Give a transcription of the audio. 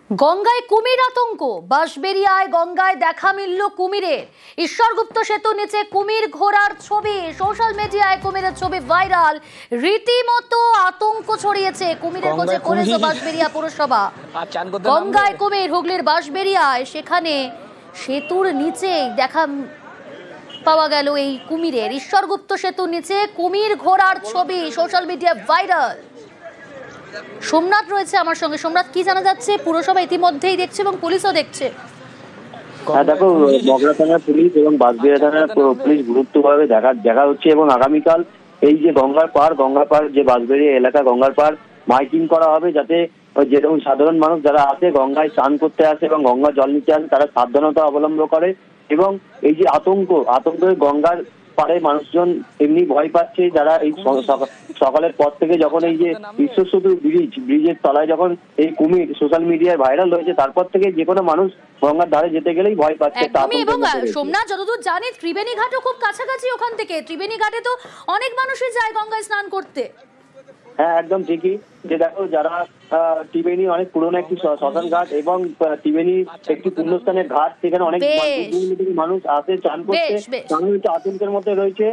গঙ্গায় কুমির আতঙ্ক। বাঁশবেড়িয়ায় গঙ্গায় দেখা মিলল কুমিরের। ঈশ্বরগুপ্ত সেতু নিচে কুমির ঘোরার ছবি, সোশ্যাল মিডিয়ায় কুমিরের ছবি ভাইরাল। রীতিমতো আতঙ্ক ছড়িয়েছে। কুমিরের খোঁজে করেছে বাঁশবেড়িয়া পুরসভা। গঙ্গায় কুমির, হুগলির বাঁশবেড়িয়ায়, সেখানে সেতুর নিচে দেখা পাওয়া গেল এই কুমিরের। ঈশ্বরগুপ্ত সেতুর নিচে কুমির ঘোরার ছবি সোশ্যাল মিডিয়ায় ভাইরাল। সোমনাথ রয়েছে আমার সঙ্গে। সোমনাথ, কি জানা যাচ্ছে? পুরসভা ইতিমধ্যেই দেখছে এবং পুলিশও দেখছে। হ্যাঁ দেখো, বগরা থানার পুলিশ এবং বাঁশবেড়িয়া থানার পুলিশ গুরুত্বভাবে দেখা হচ্ছে এবং আগামীকাল এই যে গঙ্গার পাড় যে বাঁশবেড়িয়া এলাকা গঙ্গার পাড় মাইকিং করা হবে, যাতে যেরকম সাধারণ মানুষ যারা আসে গঙ্গায় স্নান করতে আসে এবং গঙ্গা জল নিতে আসে তারা সাবধানতা অবলম্বন করে। এবং এই যে আতঙ্কে গঙ্গার পাড়ে মানুষজন এমনি ভয় পাচ্ছে, যারা এই সকালের পর থেকে যখন এই যে বিশ্ব সেতু ব্রিজের তলায় যখন এই কুমির সোশ্যাল মিডিয়ায় ভাইরাল হয়েছে, তারপর থেকে যে কোনো মানুষ গঙ্গার ধারে যেতে গেলেই ভয় পাচ্ছে। এবং সোমনাথ, যতদূর জানি ত্রিবেণী ঘাটও খুব কাছাকাছি ওখান থেকে। ত্রিবেণী ঘাটে তো অনেক মানুষই যায় গঙ্গায় স্নান করতে। হ্যাঁ একদম ঠিকই। যে দেখো, যারা ত্রিবেণী অনেক পুরনো একটি শ্মশান ঘাট এবং ত্রিবেণী একটি পুণ্যস্থানের ঘাট, সেখানে অনেক মানুষ আসে চান করতে, আতঙ্কের মধ্যে রয়েছে।